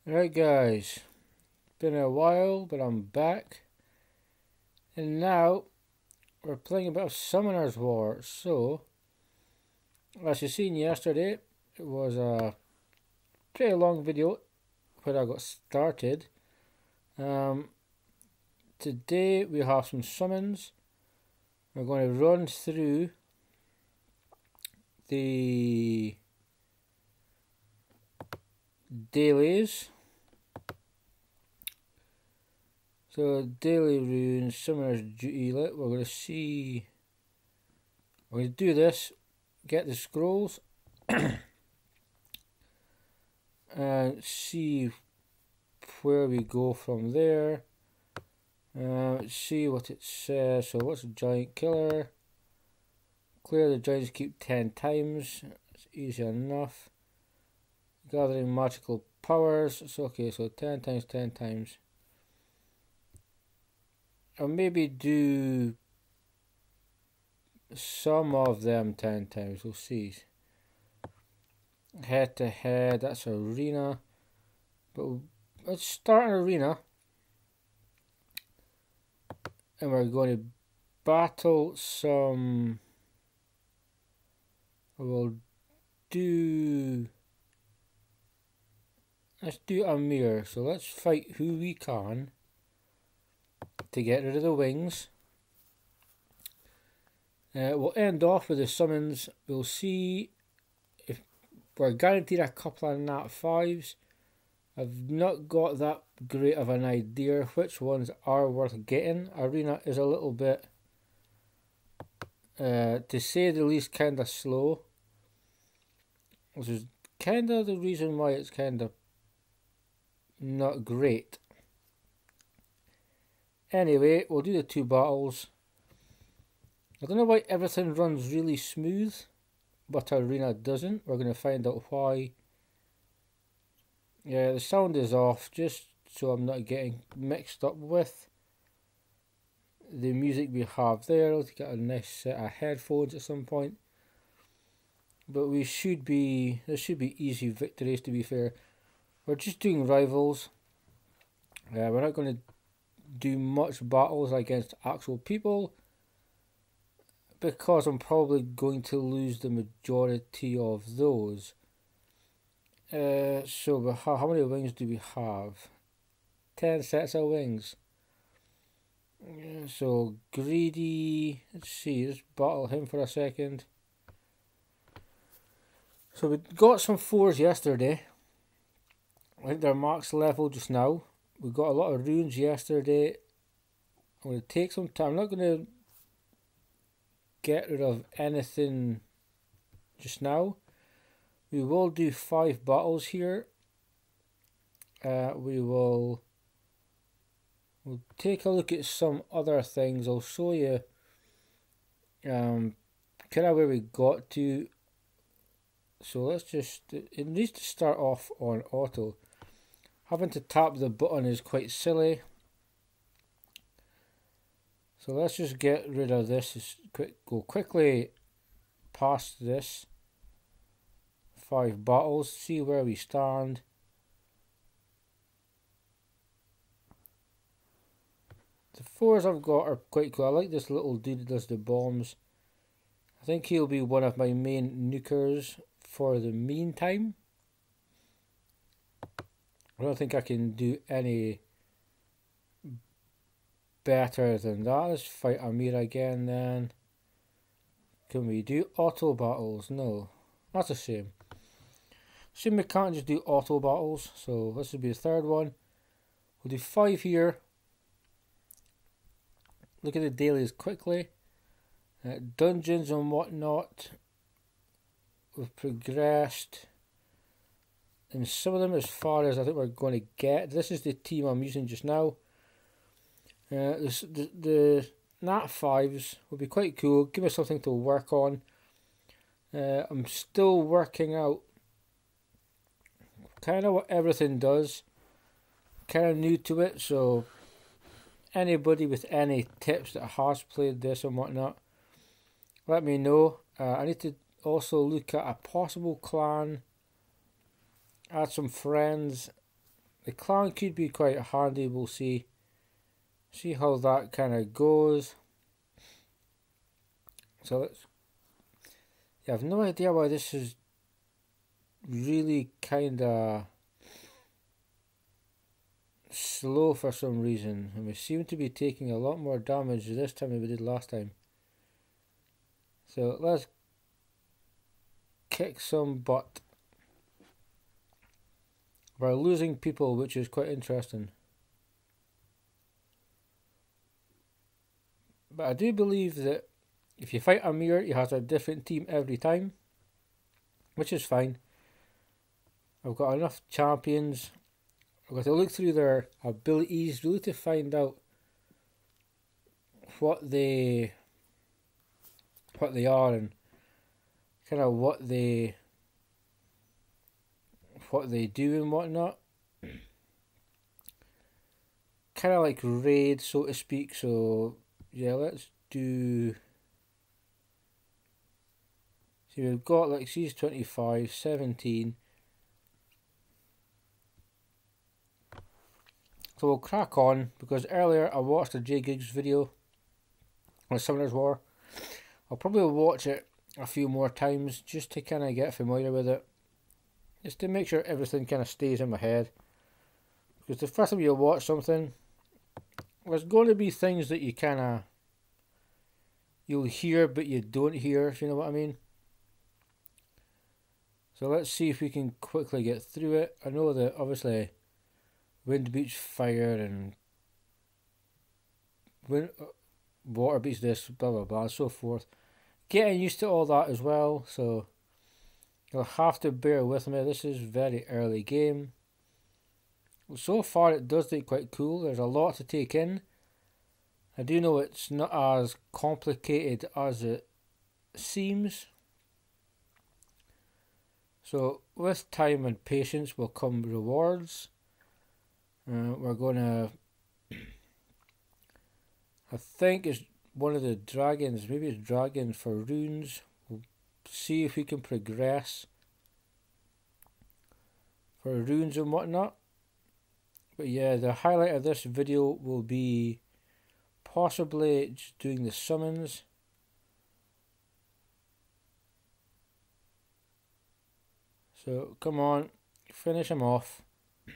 Alright guys, been a while but I'm back, and now we're playing a bit of Summoner's War. So, as you seen yesterday, it was a pretty long video where I got started. Today we have some summons. We're going to run through the dailies. So daily runes, summoner's duty. We're going to see. We're going to do this, get the scrolls, and see where we go from there. See what it says. So what's a giant killer? Clear the giants, keep 10 times. It's easy enough. Gathering magical powers. It's okay, so 10 times, 10 times. I'll maybe do some of them 10 times. We'll see. Head to head, that's arena. But let's start an arena. And we're going to battle some. We'll do. Let's do a mirror. So let's fight who we can to get rid of the wings. We'll end off with the summons. We'll see if we're guaranteed a couple of nat 5s. I've not got that great of an idea which ones are worth getting. Arena is a little bit, to say the least, kind of slow. Which is kind of the reason why it's kind of not great. Anyway, we'll do the 2 battles. I don't know why everything runs really smooth, but Arena doesn't. We're going to find out why. Yeah, the sound is off, just so I'm not getting mixed up with the music we have there. Let's get a nice set of headphones at some point. But there should be easy victories, to be fair. We're just doing rivals. We're not going to do much battles against actual people, because I'm probably going to lose the majority of those. So how many wings do we have? 10 sets of wings. So greedy. Let's see. Let's battle him for a second. So we got some 4s yesterday. I think they're max level just now. We got a lot of runes yesterday. I'm going to take some time. I'm not going to get rid of anything just now. We will do 5 battles here. We'll take a look at some other things. I'll show you kind of where we got to. So let's just, it needs to start off on auto. Having to tap the button is quite silly. So let's just get rid of this. Go quickly past this. 5 battles, see where we stand. The 4s I've got are quite cool. I like this little dude that does the bombs. I think he'll be one of my main nukers for the meantime. I don't think I can do any better than that. Let's fight Amir again then. Can we do auto battles? No. That's a shame. Shame we can't just do auto battles. So this will be the 3rd one. We'll do 5 here. Look at the dailies quickly. Dungeons and whatnot. We've progressed in some of them as far as I think we're going to get. This is the team I'm using just now. The nat 5s will be quite cool. Give us something to work on. I'm still working out kind of what everything does. Kind of new to it, so anybody with any tips that has played this and whatnot, let me know. I need to also look at a possible clan, add some friends, The clan could be quite handy, we'll see. See how that kind of goes. So let's... Yeah, I have no idea why this is really kind of slow for some reason. And we seem to be taking a lot more damage this time than we did last time. So let's kick some butt. We're losing people, which is quite interesting. But I do believe that if you fight Amir, he has a different team every time, which is fine. I've got enough champions. I've got to look through their abilities really to find out what they are and kind of what they do and whatnot. Kind of like raid, so to speak. So yeah, let's do... See, we've got like C's 25, 17. So we'll crack on, because earlier I watched a J Gigs video on Summoner's War. I'll probably watch it a few more times just to kind of get familiar with it. Just to make sure everything kind of stays in my head. Because the first time you watch something, there's going to be things that you kind of... you'll hear but you don't hear, if you know what I mean. So let's see if we can quickly get through it. I know that obviously wind beats fire and water beats this, blah blah blah and so forth. Getting used to all that as well, so you'll have to bear with me. This is very early game. So far it does look quite cool. There's a lot to take in. I do know it's not as complicated as it seems. So with time and patience will come rewards. We're gonna... I think it's one of the dragons. Maybe it's dragons for runes. We'll see if we can progress for runes and whatnot. But yeah, the highlight of this video will be possibly just doing the summons. So come on, finish him off. And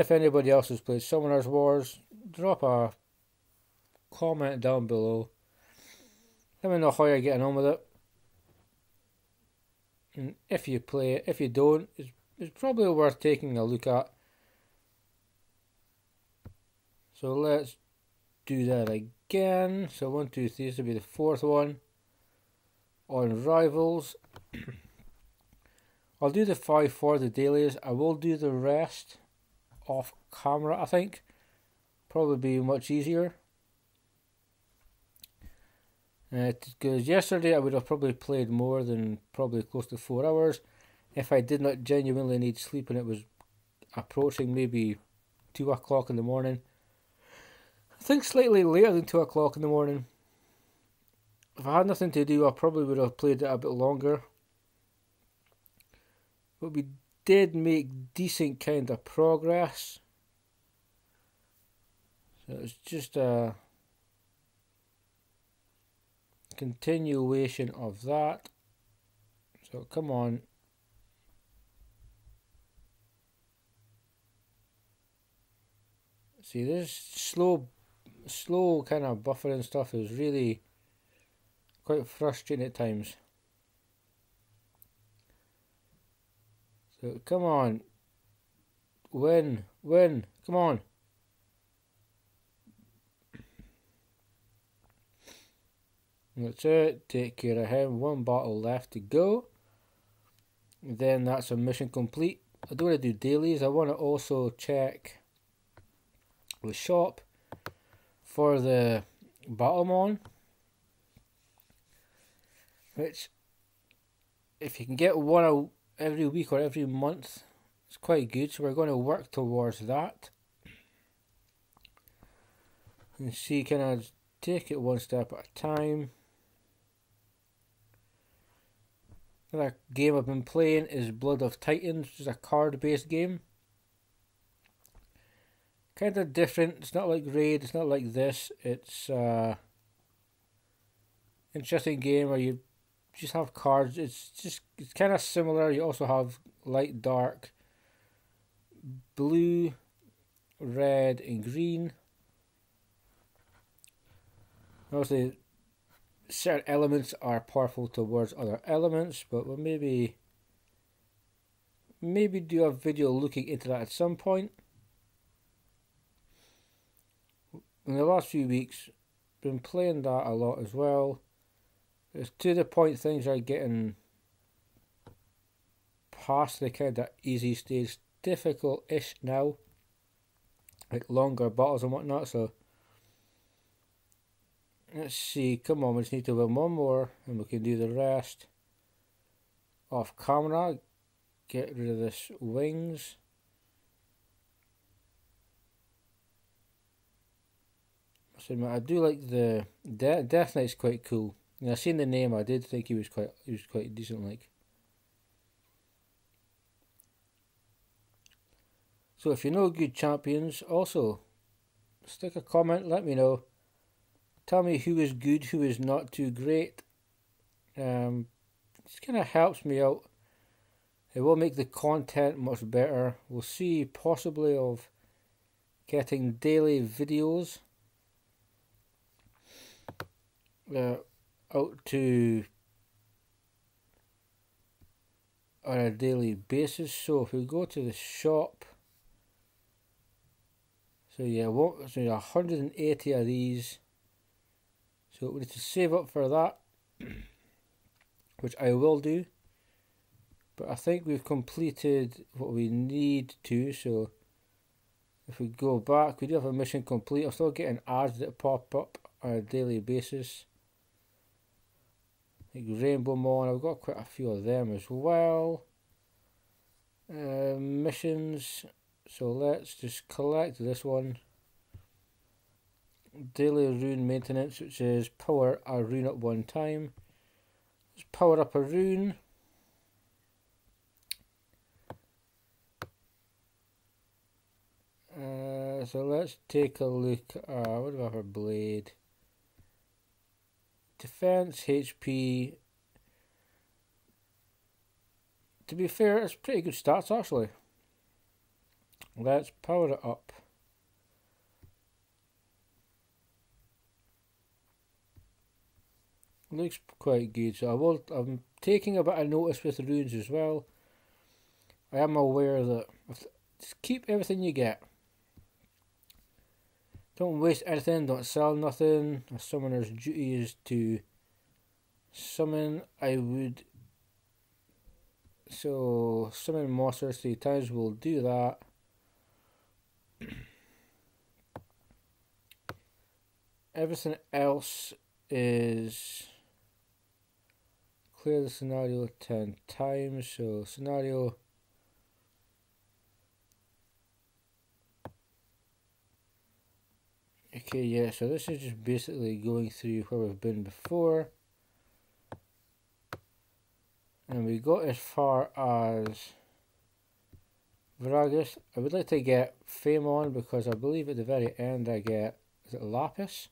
if anybody else has played Summoners Wars, drop a comment down below. Let me know how you're getting on with it. And if you play it, if you don't, it's probably worth taking a look at. So let's do that again. So 1, 2, 3, this will be the fourth one. On Rivals. I'll do the 5 for the dailies. I will do the rest off camera, I think. Probably be much easier. Because yesterday I would have probably played more than probably close to 4 hours if I did not genuinely need sleep and it was approaching maybe 2 o'clock in the morning. I think slightly later than 2 o'clock in the morning. If I had nothing to do, I probably would have played it a bit longer. But we did make decent kind of progress. So it's just a continuation of that. So come on. See, this slow kind of buffering stuff is really quite frustrating at times. So come on, win, come on. That's it, take care of him. 1 battle left to go. Then that's a mission complete. I don't want to do dailies, I want to also check the shop for the Battlemon. Which, if you can get one out every week or every month, it's quite good, so we're going to work towards that and see, can I take it one step at a time. Another game I've been playing is Blood of Titans, which is a card based game. kind of different. It's not like Raid, it's not like this. It's interesting game where you just have cards. It's kind of similar. You also have light, dark, blue, red, and green. Obviously, certain elements are powerful towards other elements, but we'll maybe do a video looking into that at some point. In the last few weeks, been playing that a lot as well. It's to the point things are getting past the kind of easy stage, difficult-ish now, like longer battles and whatnot. So let's see. Come on, we just need to win one more, and we can do the rest off camera. Get rid of this wings. I do like the Death Knight's quite cool. And I seen the name, I did think he was quite decent. Like, so if you know good champions, also stick a comment. Let me know. Tell me who is good, who is not too great. Just kind of helps me out. It will make the content much better. We'll see possibly of getting daily videos out to on a daily basis. So if we go to the shop, so yeah, so 180 of these. So we need to save up for that, which I will do. But I think we've completed what we need to. So if we go back, we do have a mission complete. I'm still getting ads that pop up on a daily basis. Like Rainbow Mon, I've got quite a few of them as well. Missions, so let's just collect this one. Daily rune maintenance, which is power a rune up one time. Let's power up a rune. So let's take a look. What do we have for blade? Defense, HP. To be fair, it's pretty good stats actually. Let's power it up. Looks quite good. So I'm taking a bit of notice with the runes as well. I am aware that just keep everything you get. Don't waste anything, don't sell nothing. A summoner's duty is to summon. I would. So, summon monsters 3 times, we'll do that. Everything else is clear the scenario 10 times. So, scenario. Okay, yeah, so this is just basically going through where we've been before. And we got as far as Viragus. I would like to get Fame on because I believe at the very end I get, is it Lapis?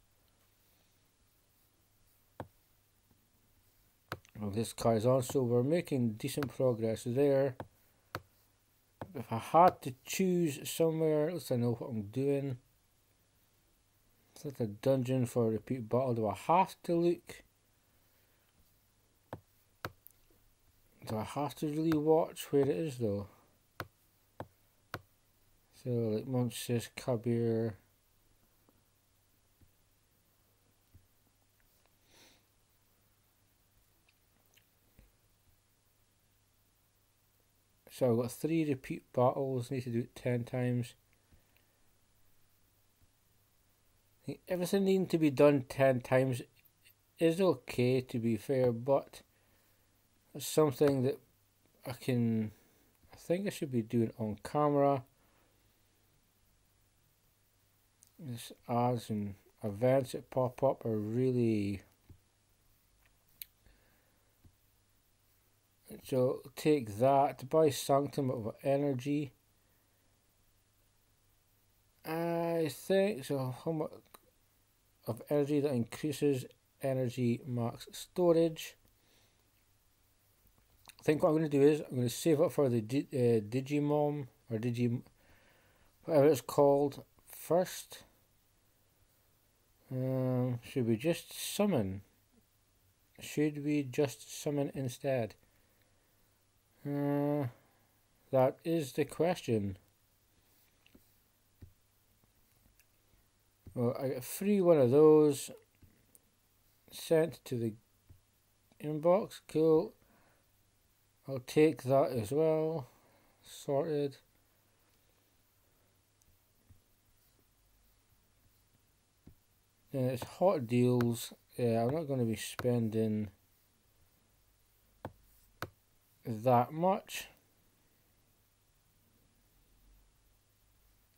Well, this carries on, so we're making decent progress there. If I had to choose somewhere, at least I know what I'm doing. It's like a dungeon for a repeat battle. Do I have to look? Do I have to really watch where it is though? So like Monsis, Kabir. So I've got 3 repeat battles, need to do it 10 times. I think everything needing to be done 10 times is okay, to be fair, but it's something that I think I should be doing on camera. This ads and events that pop up are really. So take that to buy Sanctum of Energy. I think so. How much of energy that increases energy max storage? I think what I'm going to do is I'm going to save up for the Digimon or whatever it's called first. Should we just summon? Should we just summon instead? That is the question. Well, I got free one of those sent to the inbox. Cool. I'll take that as well. Sorted. Then it's hot deals. Yeah, I'm not going to be spending that much.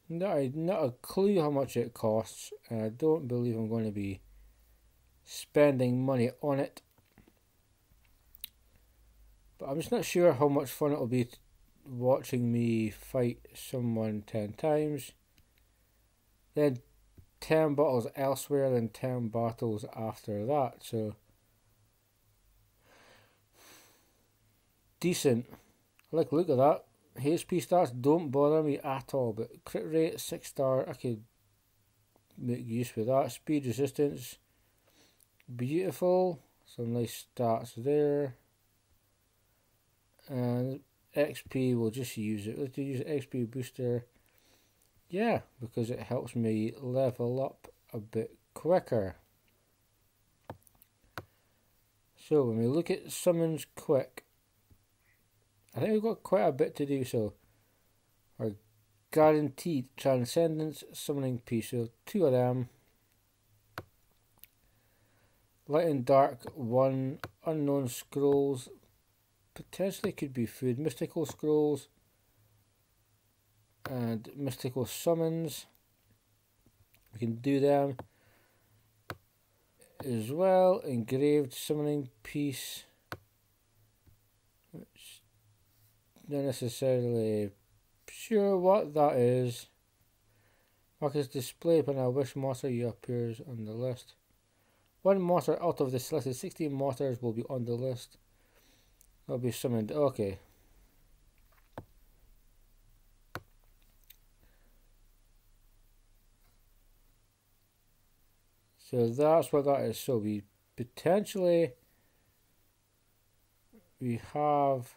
Not a clue how much it costs, and I don't believe I'm going to be spending money on it. But I'm just not sure how much fun it'll be watching me fight someone 10 times. Then 10 battles elsewhere, then 10 battles after that. So decent. I like the look of that. HP stats don't bother me at all, but crit rate 6-star, I could make use of that. Speed resistance, beautiful. Some nice stats there. And XP, we'll just use it. Let's use XP booster. Yeah, because it helps me level up a bit quicker. So when we look at summons quick, I think we've got quite a bit to do. So our guaranteed transcendence summoning piece, so 2 of them. Light and dark 1, unknown scrolls, potentially could be food, mystical scrolls and mystical summons. We can do them as well. Engraved summoning piece, which not necessarily sure what that is. Mark is displayed when a wish monster you appears on the list. 1 monster out of the selected 16 monsters will be on the list. That'll be summoned. Okay. So that's what that is. So we have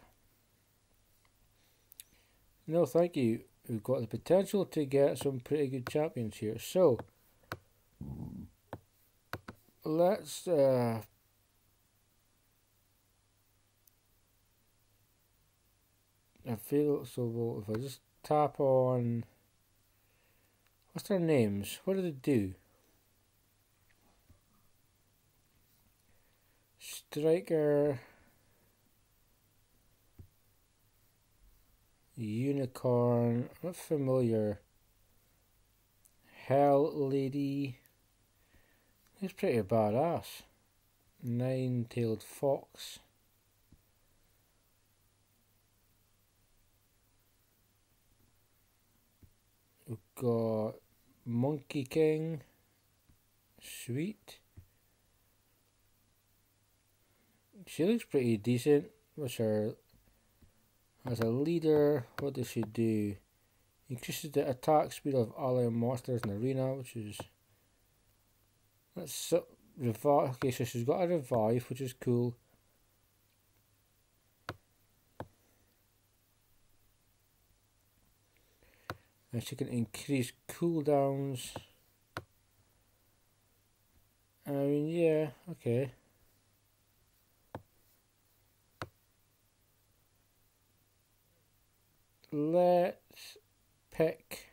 no thank you. We've got the potential to get some pretty good champions here. So let's I feel so well, if I just tap on what's their names? What do they do? Striker, Unicorn, not familiar. Hell Lady, he's pretty badass. 9-tailed fox. We've got Monkey King, sweet. She looks pretty decent. What's her as a leader? What does she do? Increases the attack speed of ally monsters in the arena, which is that's revive. Okay, so she's got a revive, which is cool. And she can increase cooldowns. I mean, yeah, okay. Let's pick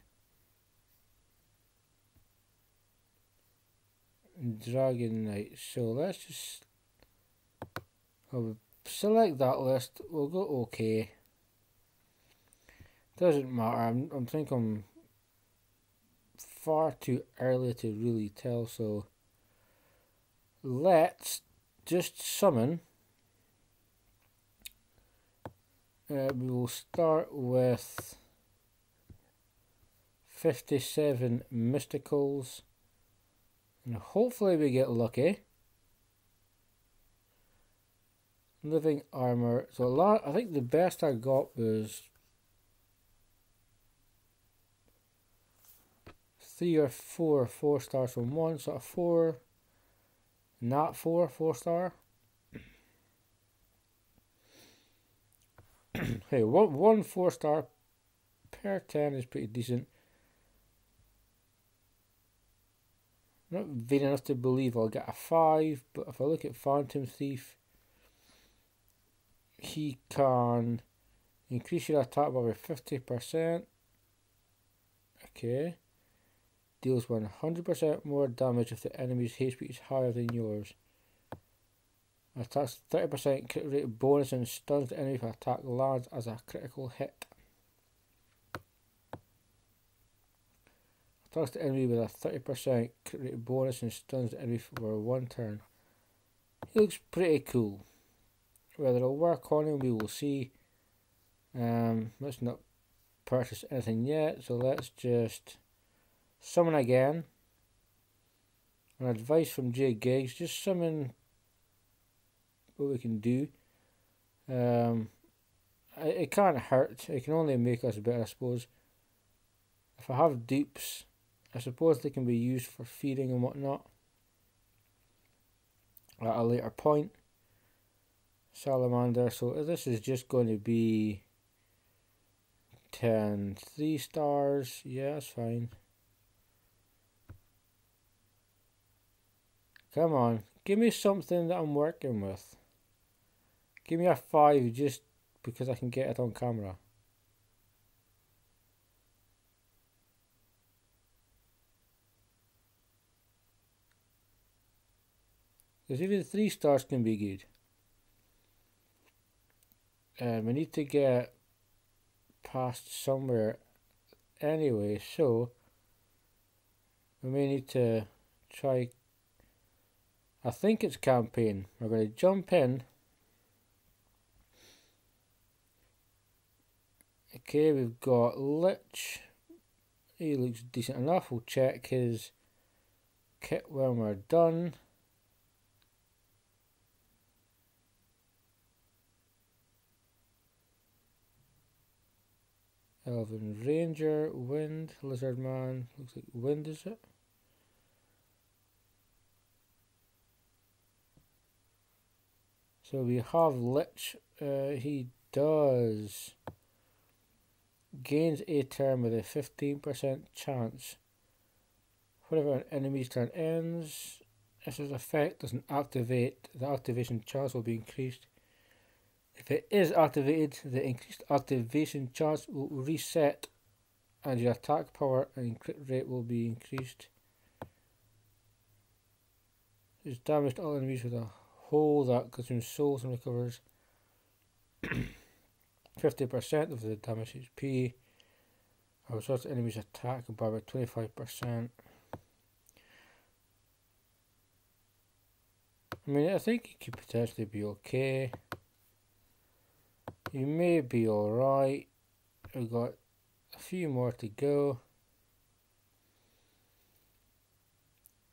Dragon Knight. So let's just select that list. We'll go okay. Doesn't matter. I'm think I'm far too early to really tell. So let's just summon. We will start with 57 mysticals. And hopefully we get lucky. Living armor. So I think the best I got was 3 or 4 stars from one. So a 4, not 4 star. Hey, one 4 star per 10 is pretty decent. I'm not vain enough to believe I'll get a 5, but if I look at Phantom Thief, he can increase your attack by 50%. Okay. Deals 100% more damage if the enemy's HP is higher than yours. Attacks 30% crit rate bonus and stuns the enemy if attack lands as a critical hit. Attacks the enemy with a 30% crit rate bonus and stuns the enemy for 1 turn. He looks pretty cool. Whether it'll work on him, we will see. Let's not purchase anything yet, so let's just summon again. An advice from J Giggs, just summon what we can do. It can't hurt, it can only make us better, I suppose. If I have dupes, I suppose they can be used for feeding and whatnot at a later point. Salamander, so this is just going to be 10 3 stars. Yeah, that's fine. Come on, give me something that I'm working with. Give me a 5 just because I can get it on camera. Because even 3 stars can be good. We need to get past somewhere anyway, so we may need to try. I think it's campaign. We're going to jump in. Okay, we've got Lich. He looks decent enough. We'll check his kit when we're done. Elven Ranger, Wind, Lizard Man. Looks like Wind, is it? So we have Lich. He does gains a turn with a 15% chance. Whenever an enemy's turn ends, if his effect doesn't activate, the activation chance will be increased. If it is activated, the increased activation chance will reset and your attack power and crit rate will be increased. It's damage to all enemies with a hole that consumes souls and recovers 50% of the damage HP. I was also enemies attack by about 25%. I mean, I think it could potentially be okay. You may be alright. We've got a few more to go.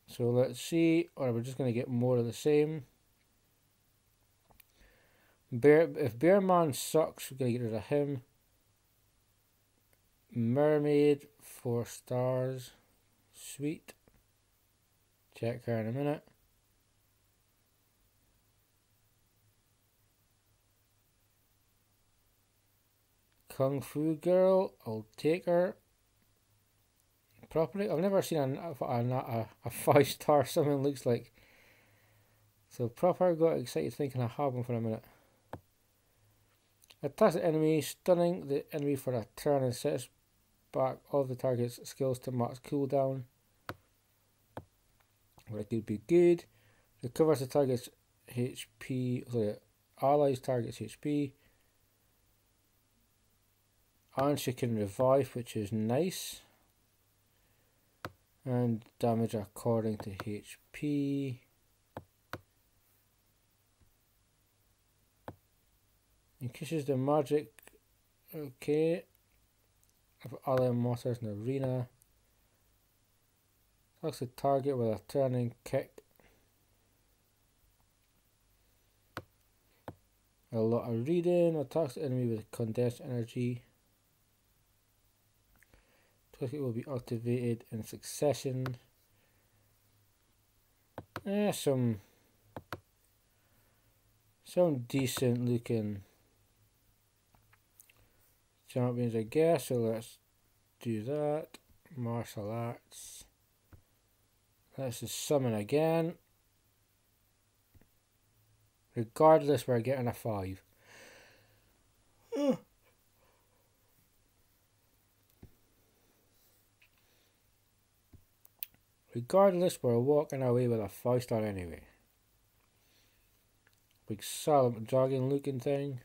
So let's see, or we're just going to get more of the same. If Bearman sucks, we're going to get rid of him. Mermaid, 4 stars. Sweet. Check her in a minute. Kung Fu Girl, I'll take her. Properly, I've never seen a 5-star something looks like. So proper, got excited thinking I have one for a minute. Attacks the enemy, stunning the enemy for a turn and sets back all the target's skills to max cooldown. That could be good. Recovers the target's HP, sorry, allies target's HP. And she can revive, which is nice. And damage according to HP. Increases the magic, okay, of ally monsters in the arena. Attacks the target with a turning kick. A lot of reading. Attacks the enemy with condensed energy. Toolkit will be activated in succession. Some decent looking champions, I guess. So let's do that. Martial arts. Let's just summon again. Regardless, we're getting a 5. Regardless, we're walking away with a 5-star anyway. Big silent dragon looking thing.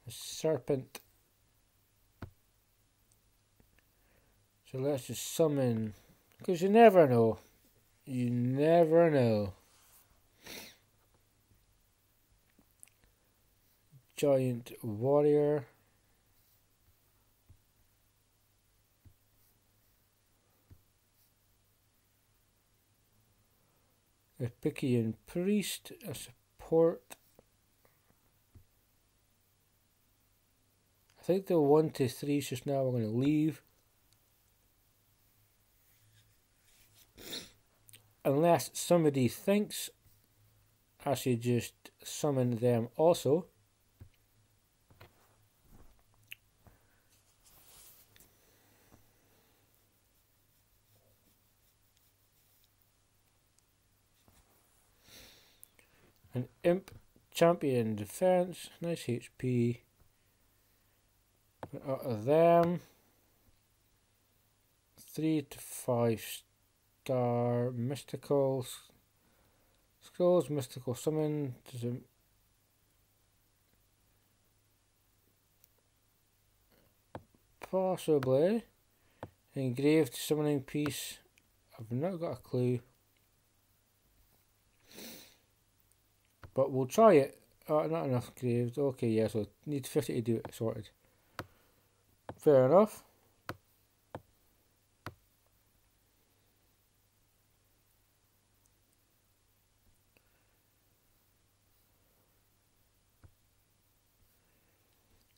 A serpent. So let's just summon, because you never know. You never know. Giant warrior. A Pickian priest, a support. I think the 1 to 3 just now we're going to leave. Unless somebody thinks I should just summon them also. An imp champion defense, nice HP. Out of them, 3 to 5-star mystical scrolls, mystical summon. Possibly engraved summoning piece. I've not got a clue. But we'll try it. Not enough graved. Okay, yeah, so need 50 to do it. Sorted. Fair enough.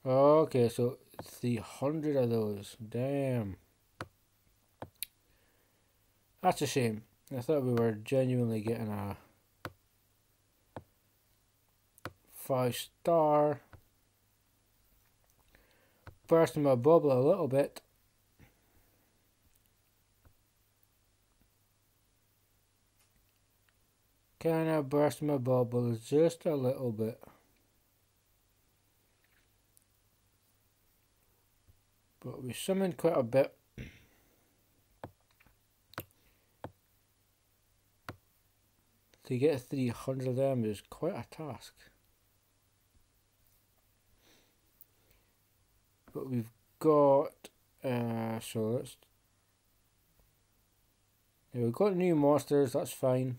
Okay, so 300 of those. Damn. That's a shame. I thought we were genuinely getting a 5-star. Bursting my bubble a little bit. Can I burst my bubble just a little bit? But we summoned quite a bit. To get 300 of them is quite a task. But we've got, so let's, yeah, we've got new monsters, that's fine.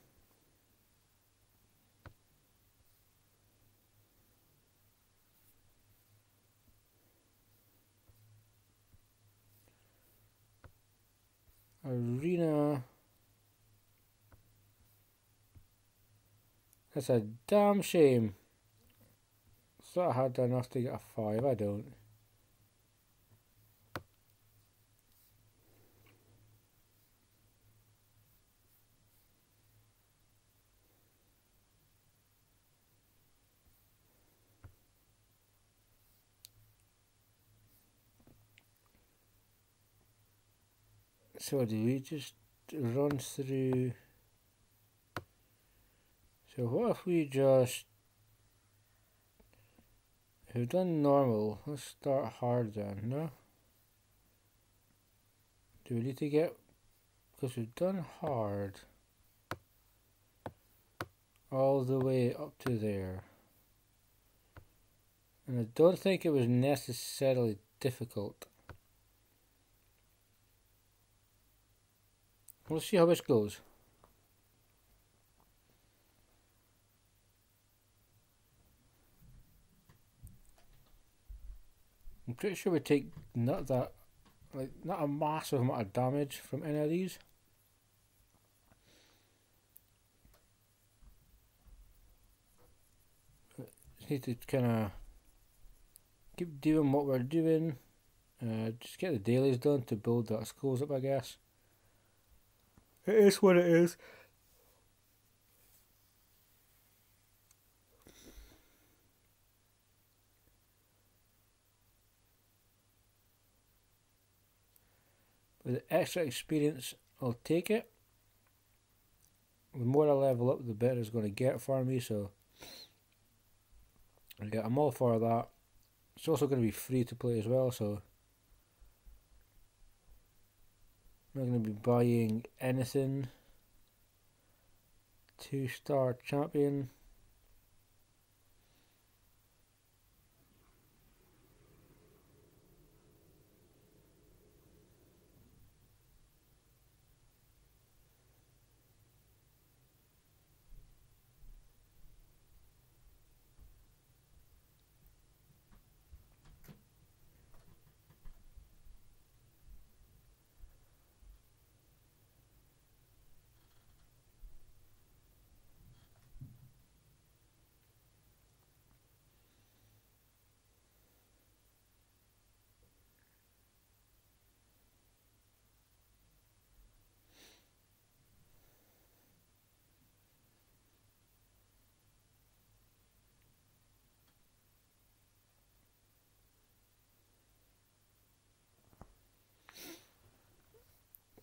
Arena. That's a damn shame. Thought I had enough to get a 5, I don't. So do we just run through? So what if we just, if we've done normal, let's start hard then, no? Do we need to get, because we've done hard all the way up to there. And I don't think it was necessarily difficult. We'll see how this goes. I'm pretty sure we take not that like not a massive amount of damage from any of these. Just need to kind of keep doing what we're doing. Just get the dailies done to build that schools up, I guess. It is what it is. With the extra experience, I'll take it. The more I level up, the better it's going to get for me, so yeah, I'm all for that. It's also going to be free to play as well, so I'm not going to be buying anything. 2-star champion.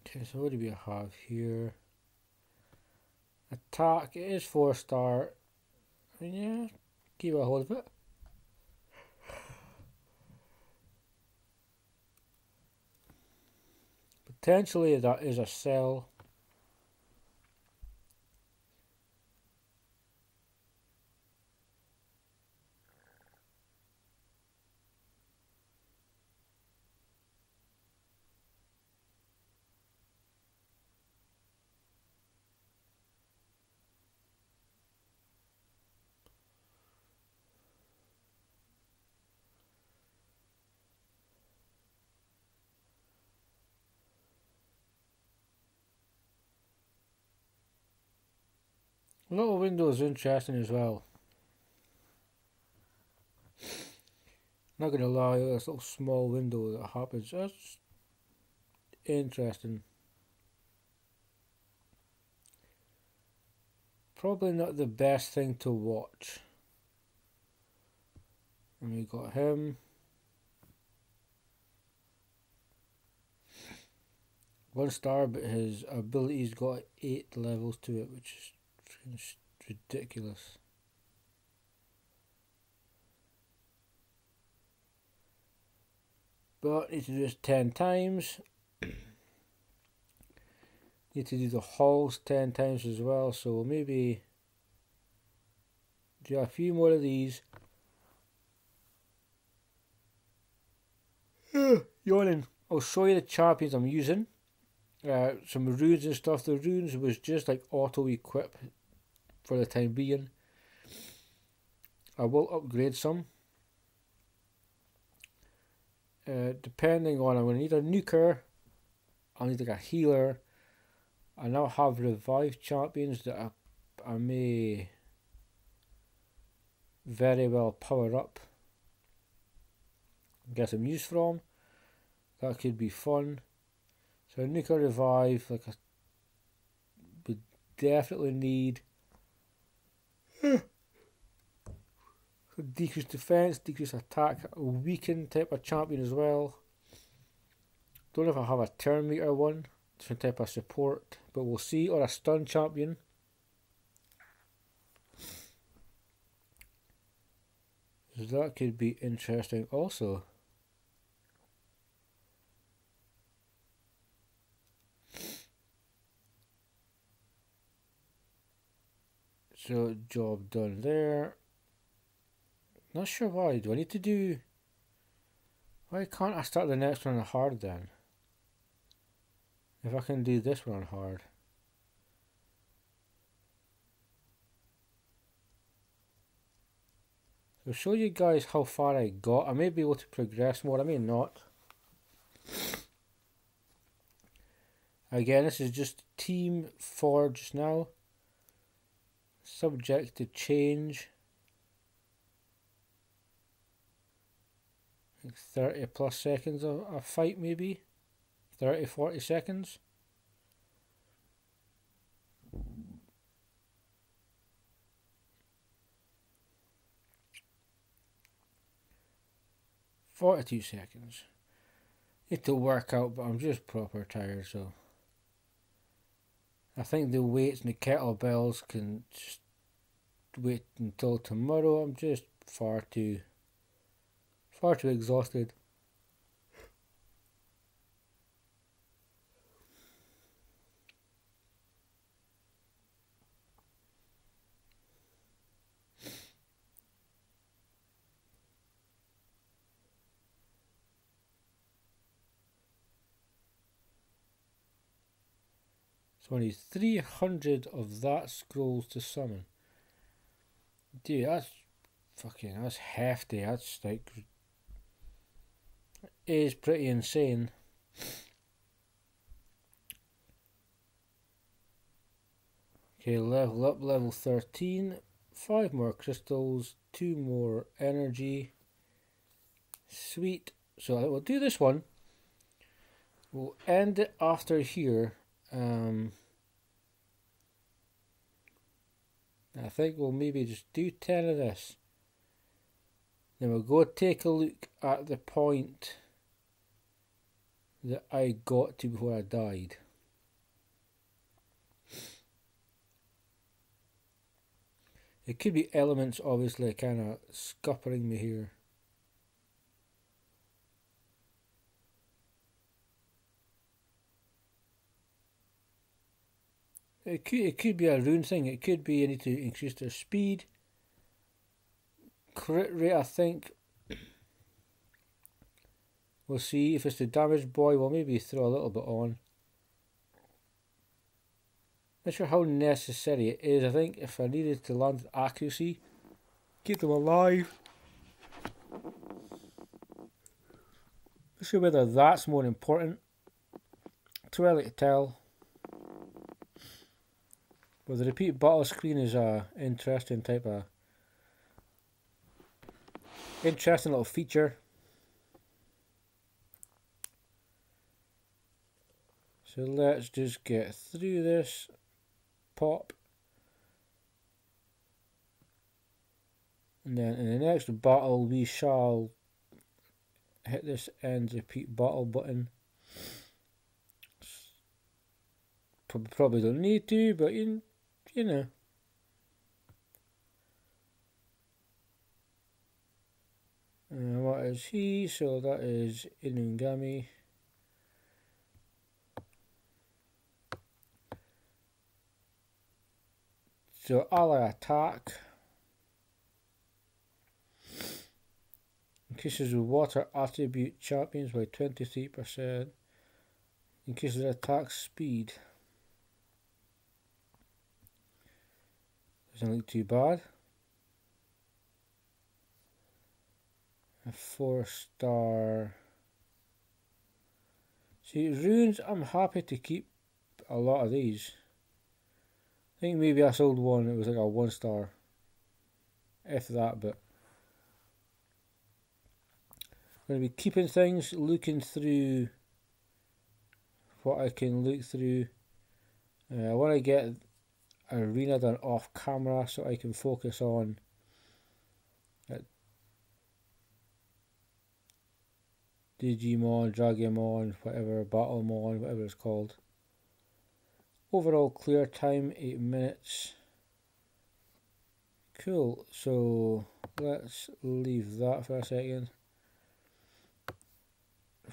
Okay, so what do we have here? Attack, it is 4-star. Yeah, keep a hold of it. Potentially that is a sell. Little window is interesting as well. Not gonna lie, this little small window that happens, that's interesting. Probably not the best thing to watch. And we got him. 1-star, but his ability's got 8 levels to it, which is ridiculous. But need to do this 10 times. Need to do the halls 10 times as well, so maybe do a few more of these. Yawning. I'll show you the champions I'm using. Some runes and stuff. The runes was just like auto equip for the time being. I will upgrade some. Depending on, I'm going to need a nuker. I'll need like a healer. I now have revived champions that I may very well power up. Get some use from. That could be fun. So nuker revive, like I would definitely need. Decrease defense, decrease attack, a weaken type of champion as well. Don't know if I have a turn meter one, different type of support, but we'll see. Or a stun champion. So that could be interesting also. So job done there. Not sure why. Do I need to do... Why can't I start the next one on hard then? If I can do this one on hard. So show you guys how far I got. I may be able to progress more, I may not. Again, this is just team for just now. Subject to change. 30 plus seconds of a fight, maybe 30-40 seconds. "42 seconds. Need to work out, but I'm just proper tired, so I think the weights and the kettlebells can just wait until tomorrow. I'm just far too exhausted. So I need 300 of that scrolls to summon. Dude, that's hefty. That's like, it is pretty insane. Okay, level up, level 13. 5 more crystals, 2 more energy. Sweet. So we'll do this one. We'll end it after here. I think we'll maybe just do 10 of this. Then we'll go take a look at the point that I got to before I died. It could be elements obviously kind of scuppering me here. It could be a rune thing. It could be I need to increase their speed. Crit rate, I think. We'll see. If it's the damage boy, we'll maybe throw a little bit on. Not sure how necessary it is. I think if I needed to land accuracy, keep them alive. Not sure whether that's more important. Too early to tell. But the repeat battle screen is a interesting interesting little feature. So let's just get through this. Pop. And then in the next battle we shall hit this end repeat battle button. Probably don't need to, but you know. What is he? So that is Inungami. So ally attack. Increases the water attribute champions by 23%. Increases their attack speed. Doesn't look too bad. A 4-star. See, runes, I'm happy to keep a lot of these. I think maybe I sold one, it was like a 1-star. If that, but I'm going to be keeping things, looking through what I can look through. I want to get arena done off camera so I can focus on Digimon, Dragomon, whatever, Battlemon, whatever it's called. Overall clear time 8 minutes. Cool, so let's leave that for a second.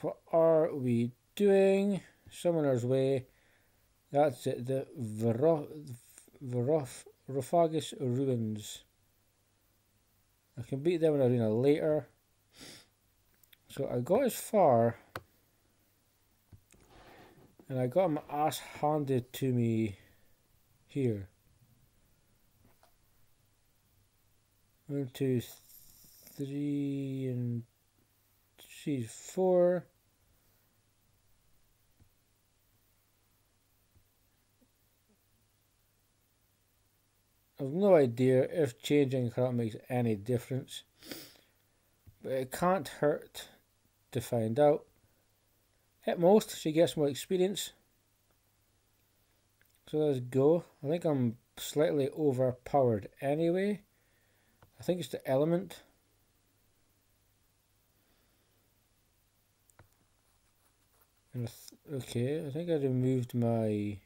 What are we doing? Summoner's Way. That's it, the Verophagus Ruins. I can beat them in arena later. So I got as far, and I got my ass handed to me here. 1, 2, 3, and 4. I've no idea if changing her makes any difference, but it can't hurt to find out. At most, she gets more experience. So let's go. I think I'm slightly overpowered anyway. I think it's the element. Okay, I think I removed my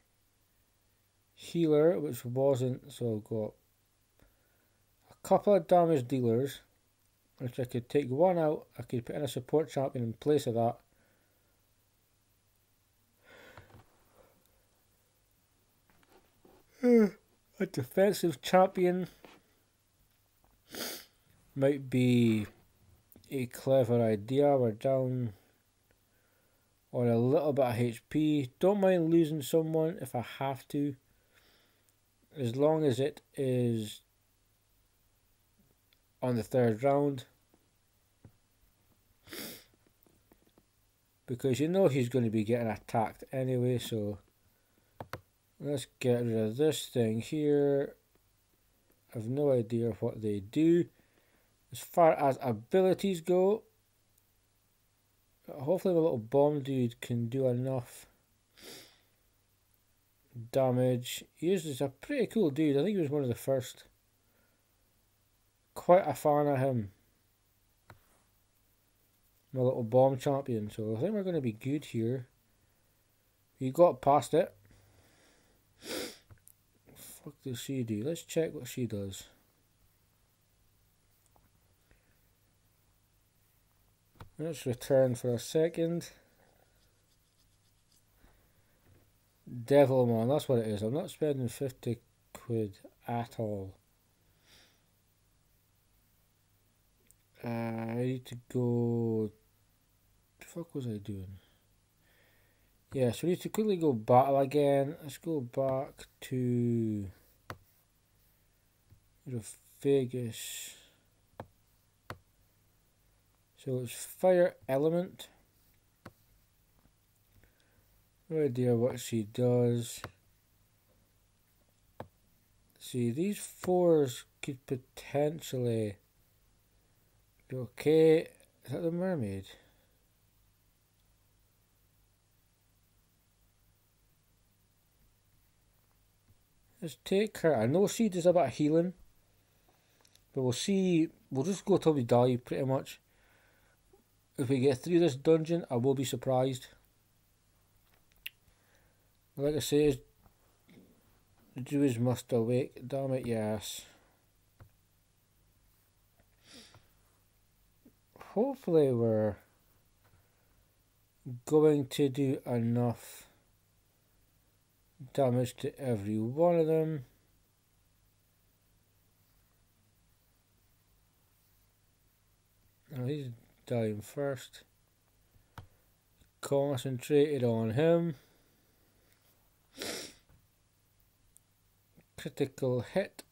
healer, which wasn't, so I've got a couple of damage dealers, which I could take one out. I could put in a support champion in place of that. A defensive champion might be a clever idea. We're down on a little bit of HP. Don't mind losing someone if I have to, as long as it is on the third round, because you know he's going to be getting attacked anyway. So let's get rid of this thing here. I've no idea what they do. As far as abilities go, hopefully the little bomb dude can do enough damage. He is a pretty cool dude. I think he was one of the first. Quite a fan of him. My little bomb champion. So I think we're going to be good here. We got past it. Fuck does she do? Let's check what she does. Let's return for a second. Devilmon, that's what it is. I'm not spending 50 quid at all. I need to go. The fuck was I doing? Yeah, so we need to quickly go battle again. Let's go back to Vegas. So it's fire element. No idea what she does. See, these fours could potentially be okay. Is that the mermaid? Let's take her. I know she does a bit of healing, but we'll see. We'll just go till we die, pretty much. If we get through this dungeon, I will be surprised. Like I say, Jews must awake. Damn it, yes. Hopefully we're going to do enough damage to every one of them. Oh, he's dying first. Concentrated on him. Critical hit.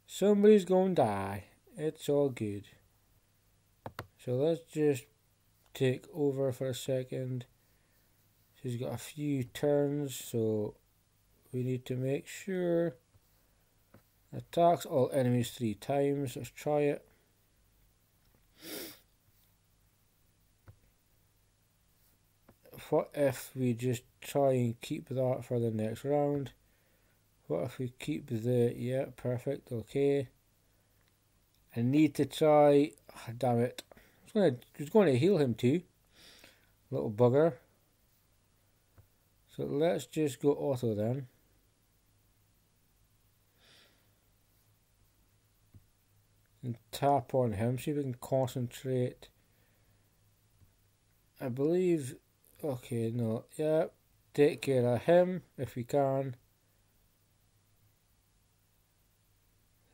Somebody's gonna die. It's all good. So let's just take over for a second. She's got a few turns, so we need to make sure attacks all enemies 3 times. Let's try it. What if we just try and keep that for the next round? What if we keep the... yeah, perfect, okay. I need to try... oh, damn it. I was going to heal him too. Little bugger. So let's just go auto then. And tap on him, see if we can concentrate. I believe... okay, no, yeah. Take care of him if we can.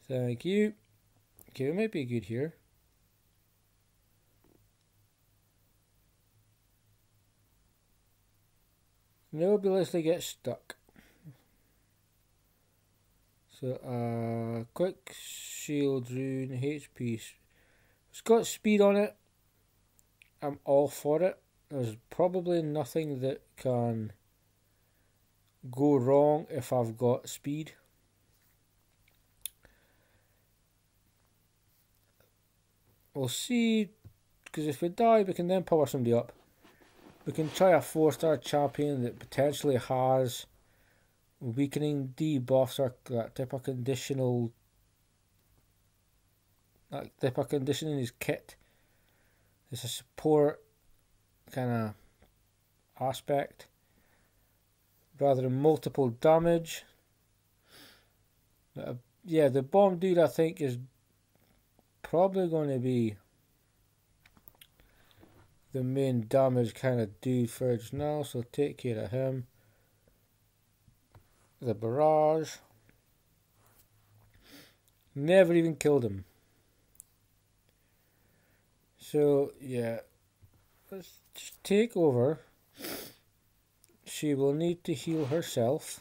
Thank you. Okay, we might be good here. Nobody lets they get stuck. So, quick shield rune, HP. It's got speed on it. I'm all for it. There's probably nothing that can go wrong if I've got speed. we'll see, because if we die we can then power somebody up. We can try a 4-star champion that potentially has weakening debuffs or that type of conditional, that type of condition in his kit. It's a support kind of aspect rather than multiple damage. Yeah, the bomb dude I think is probably going to be the main damage kind of dude for just now, so take care of him. The barrage. Never even killed him. So yeah, let's just take over. She will need to heal herself.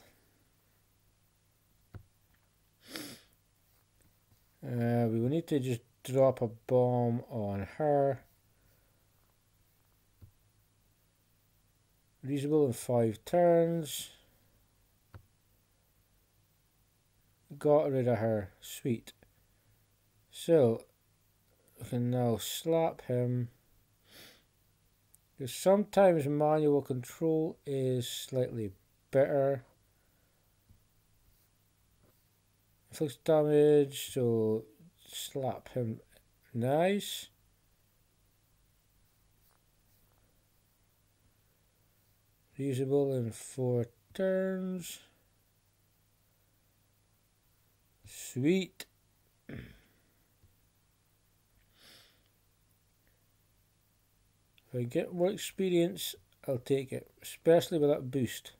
We will need to just drop a bomb on her. Reasonable in 5 turns. Got rid of her. Sweet. So we can now slap him. Because sometimes manual control is slightly better. Inflicts damage, so slap him. Nice. Usable in 4 turns. Sweet. If I get more experience, I'll take it, especially with that boost.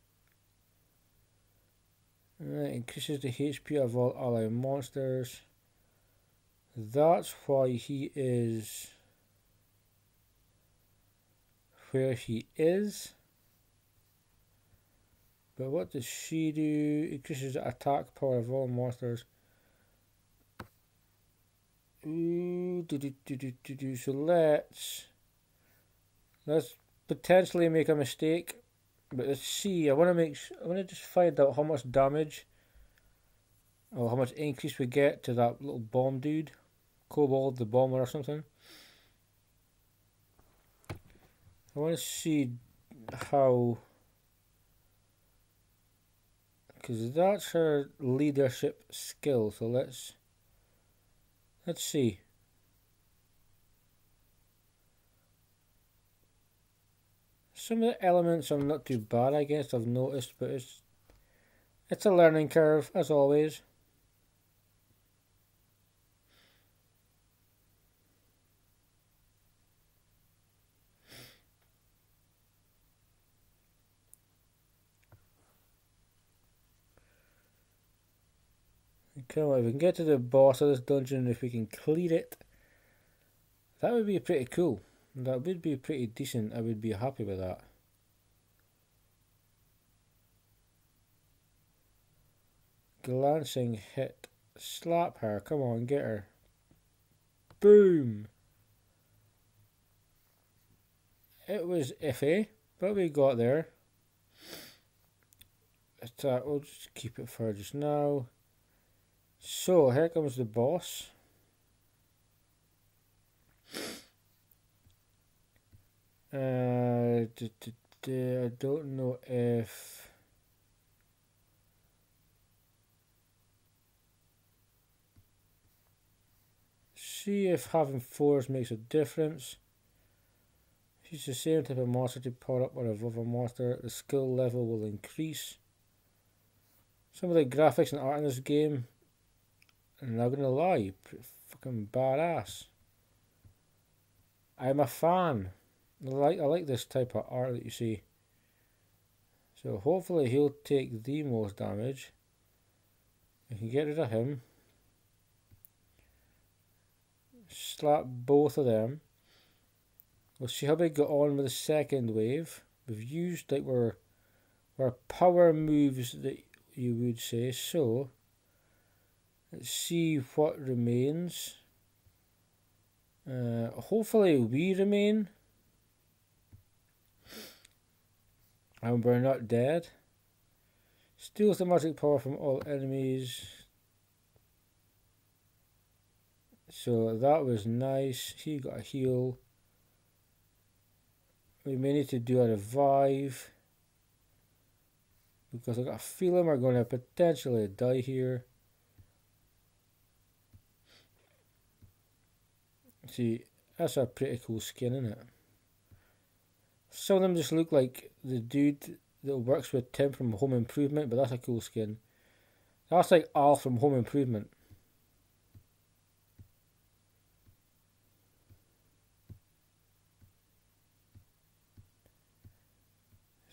And it increases the HP of all ally monsters. That's why he is where he is. But what does she do? Increases the attack power of all monsters. So let's potentially make a mistake. But let's see. I want to just find out how much damage or how much increase we get to that little bomb dude, Kobold the Bomber or something. I want to see how, because that's her leadership skill. So let's see. Some of the elements I'm not too bad against, I've noticed, but it's a learning curve, as always. Okay, well, if we can get to the boss of this dungeon, if we can clear it, that would be pretty cool. That would be pretty decent. I would be happy with that. Glancing hit. Slap her. Come on, get her. Boom. It was iffy, but we got there. Attack. We'll just keep it for just now. So, here comes the boss. I don't know if see if having 4s makes a difference. Use the same type of monster to power up or above a monster. The skill level will increase. Some of the graphics and art in this game, I'm not gonna lie, pretty fucking badass. I'm a fan. I like this type of art that you see. So hopefully he'll take the most damage. I can get rid of him. Slap both of them. We'll see how we get on with the second wave. We've used like our power moves that you would say. So let's see what remains. Hopefully we remain. And we're not dead. Steals the magic power from all enemies. So that was nice. He got a heal. We may need to do a revive, because I got a feeling we're going to potentially die here. See, that's a pretty cool skin, isn't it? Some of them just look like the dude that works with Tim from Home Improvement, but that's a cool skin. That's like Al from Home Improvement.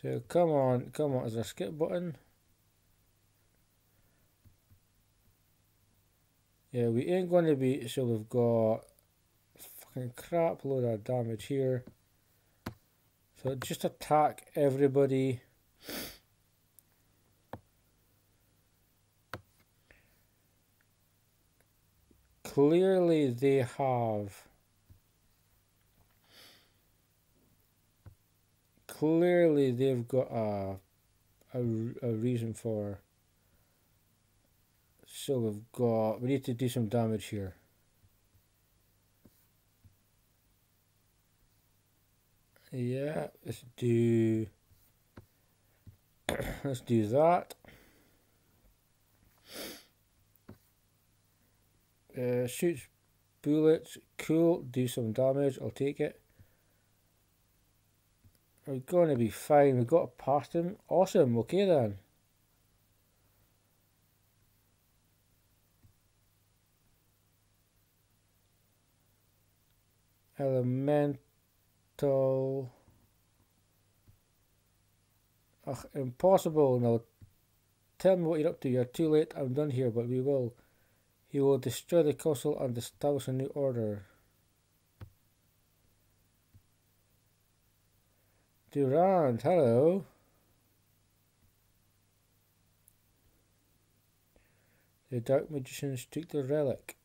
So come on, is there a skip button? Yeah, we ain't going to be, so we've got fucking crap load of damage here. So just attack everybody. Clearly they've got a reason for. So we need to do some damage here. Yeah, let's do that. Shoots bullets, cool, do some damage, I'll take it. We're going to be fine, we got past him, awesome, okay then. Elemental. Ugh, impossible. Now tell me what you're up to. You're too late, I'm done here, but we will. He will destroy the castle and establish a new order. Durand, hello. The dark magicians took the relic.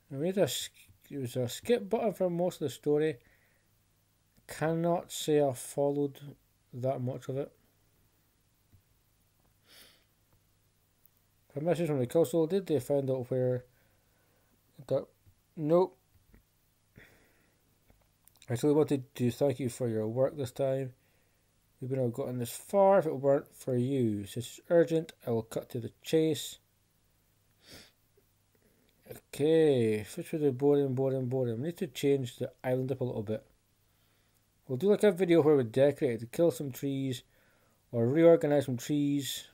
There was a skip button for most of the story. Cannot say I followed that much of it. A message from the council. Did they find out where? Nope. I actually wanted to thank you for your work this time. We wouldn't have gotten this far if it weren't for you. Since it's urgent, I will cut to the chase. Okay, switch with the boredom. We need to change the island up a little bit. We'll do like a video where we decorate to kill some trees or reorganize some trees.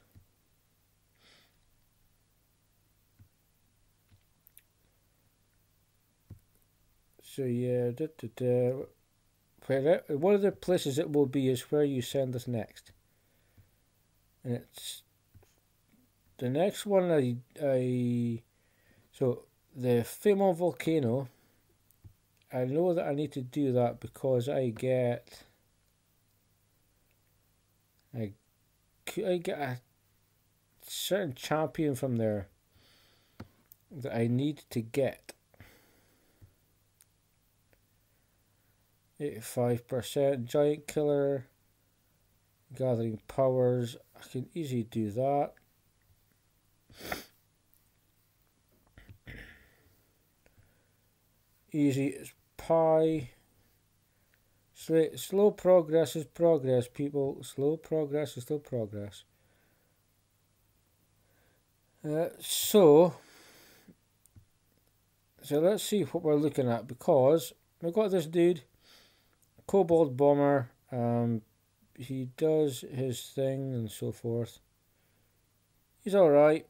So yeah, one of the places it will be is where you send us next. And it's the next one so the Femon volcano, I know that I need to do that because I get a certain champion from there that I need to get. 85% giant killer, gathering powers. I can easily do that. Easy as pie. Slow progress is progress, people. Slow progress is still progress. So let's see what we're looking at, because we've got this dude, Kobold Bomber. He does his thing and so forth. He's alright.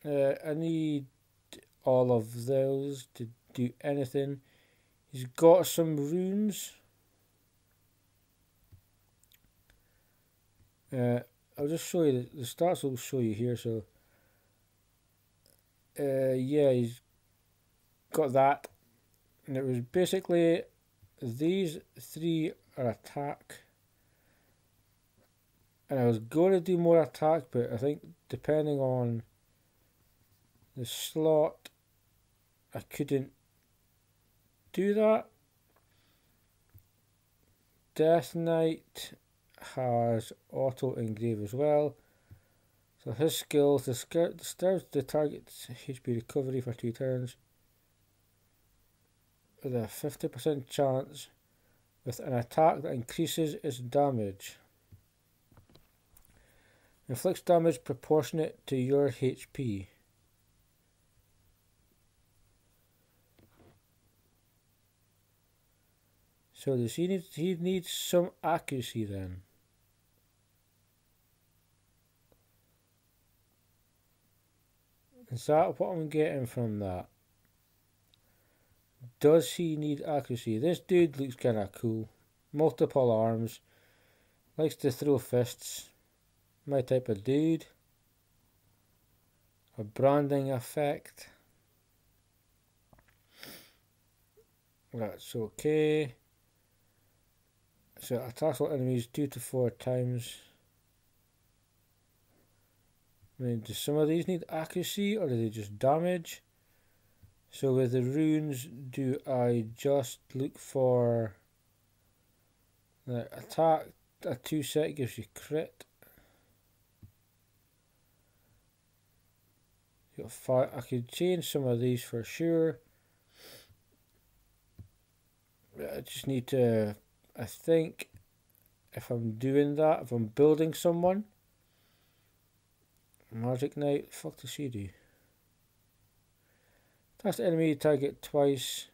I need all of those to do anything. He's got some runes. I'll just show you the stats. Will show you here. So yeah, he's got that, and it was basically these three are attack, and I was going to do more attack, but I think depending on the slot I couldn't do that. Death Knight has auto engrave as well. So his skills disturbs the target's HP recovery for 2 turns with a 50% chance with an attack that increases its damage. Inflicts damage proportionate to your HP. So does he needs some accuracy then? Is that what I'm getting from that? Does he need accuracy? This dude looks kinda cool. Multiple arms. Likes to throw fists. My type of dude. A branding effect. That's okay. So attacks all enemies 2 to 4 times. I mean, do some of these need accuracy or do they just damage? So with the runes, do I just look for the attack? A 2 set gives you crit. You got 5. I could change some of these for sure. I just need to, I think, if I'm doing that, if I'm building someone, Magic Knight, fuck does she do? Attacks the enemy target twice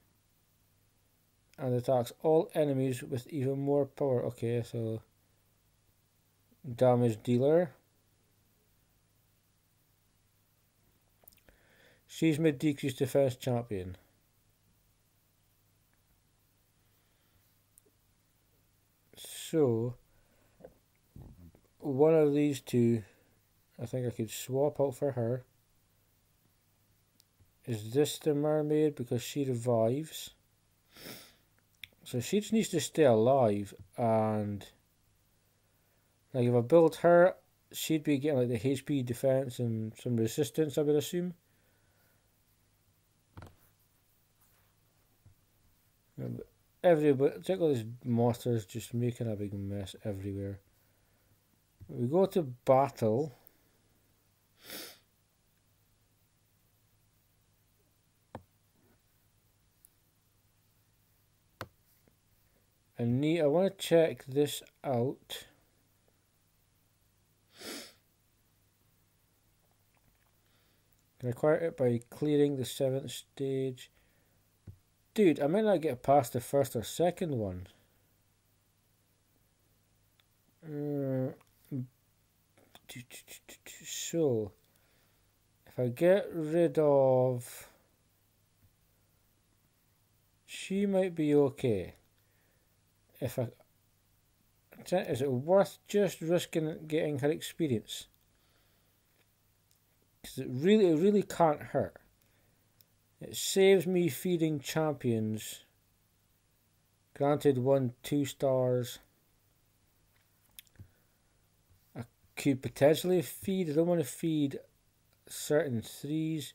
and attacks all enemies with even more power. Okay, so damage dealer. She's mid decrease defense champion. So one of these two I think I could swap out for her. Is this the mermaid? Because she revives. So she just needs to stay alive, and like if I build her, she'd be getting like the HP defense and some resistance, I would assume. Everybody, check all these monsters just making a big mess everywhere. We go to battle. I want to check this out. Can acquire it by clearing the 7th stage. Dude, I might not get past the first or second one. So, if I get rid of... She might be okay. If I... Is it worth just risking getting her experience? Because it really can't hurt. It saves me feeding champions. Granted 1 2 stars. I could potentially feed. I don't want to feed certain 3s.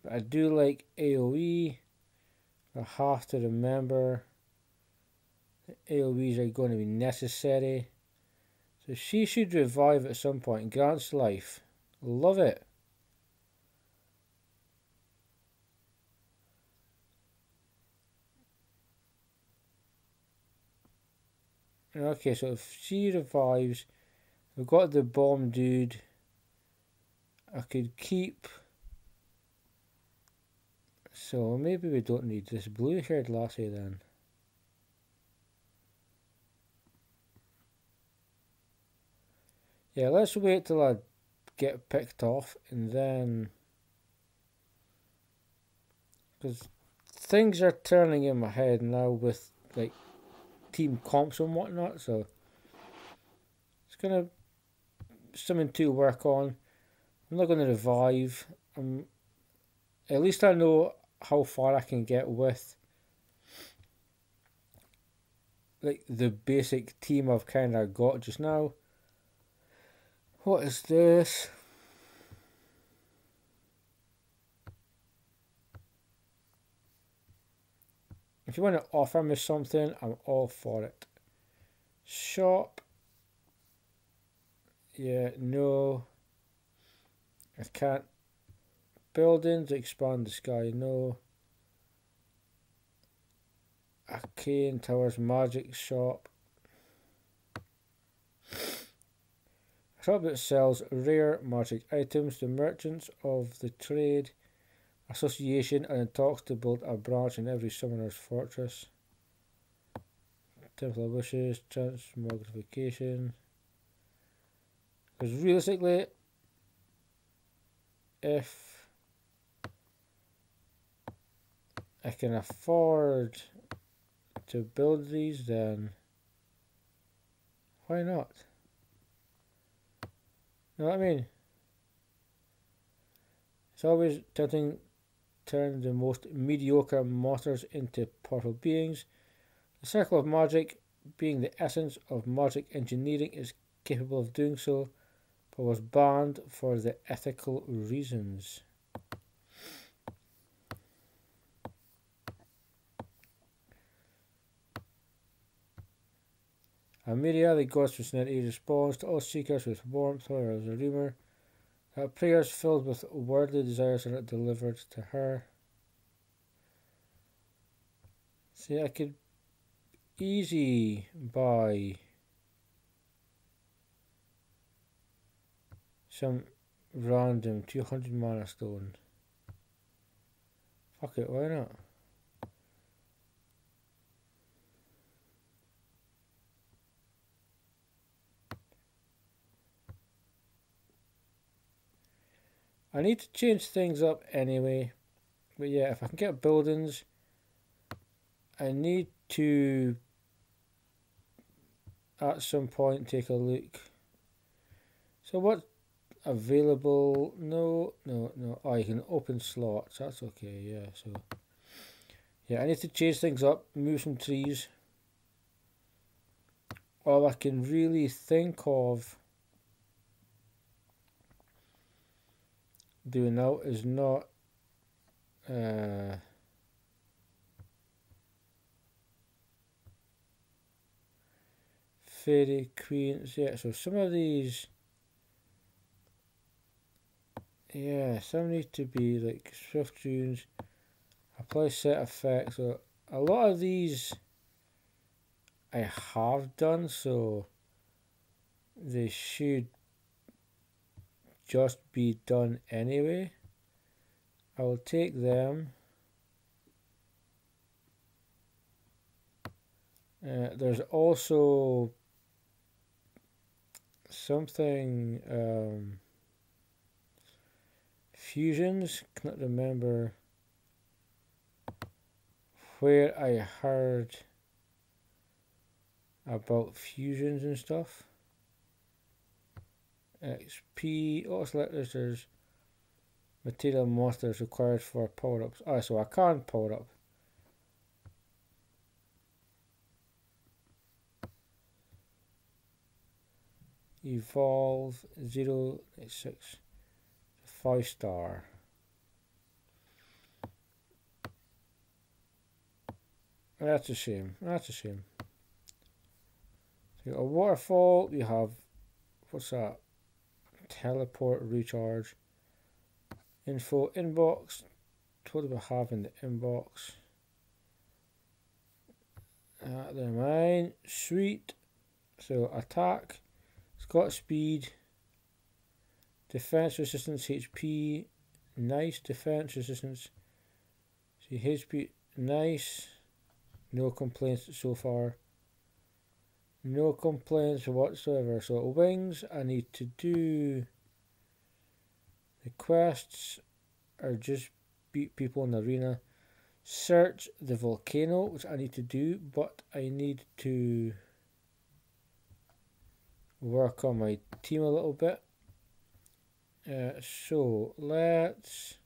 But I do like AoE. I have to remember that AoEs are going to be necessary. So she should revive at some point. Grants life. Love it. Okay, so if she revives, we've got the bomb dude. I could keep... So maybe we don't need this blue-haired lassie then. Yeah, let's wait till I get picked off and then... Because things are turning in my head now with like team comps and whatnot, so it's gonna something to work on. I'm not gonna revive. At least I know how far I can get with like the basic team I've kind of got just now. What is this? if you want to offer me something, I'm all for it. Shop. Yeah, no. I can't. Buildings, expand the sky, no. Arcane Towers, magic shop. A shop that sells rare magic items. The merchants of the trade association are in talks to build a branch in every summoner's fortress. Temple of Wishes, transmogrification. Because realistically, if I can afford to build these, then why not? You know what I mean? It's always tempting to turn the most mediocre monsters into powerful beings. The circle of magic, being the essence of magic engineering, is capable of doing so, but was banned for the ethical reasons. Amiria, the goddess of Snetty, responds to all seekers with warmth. However, there's a rumour that prayers filled with worldly desires are not delivered to her. See, I could easy buy some random 200 mana stone. Fuck it, why not? I need to change things up anyway. But yeah, if I can get buildings, I need to at some point take a look. So what's available? No. Oh, you can open slots. That's okay, yeah. So yeah, I need to change things up, move some trees. All I can really think of doing now is not Fairy Queens. Yeah, so some of these, yeah, some need to be like Swift Tunes, apply set effects. So a lot of these I have done, so they should just be done anyway. I will take them. There's also something fusions. Cannot remember where I heard about fusions and stuff. XP. Also, there's material monsters required for power ups. Ah, so I can't power up. Evolve 0.6 5-star. That's a shame. That's a shame. So a waterfall. We have, what's that? Teleport recharge. Info inbox. What do we have in the inbox? They're mine. Sweet. So attack. It's got speed. Defense resistance HP. Nice defense resistance. See HP. Nice. No complaints so far. No complaints whatsoever. So wings, I need to do. The quests are just beat people in the arena. Search the volcano, which I need to do, but I need to work on my team a little bit. So let's.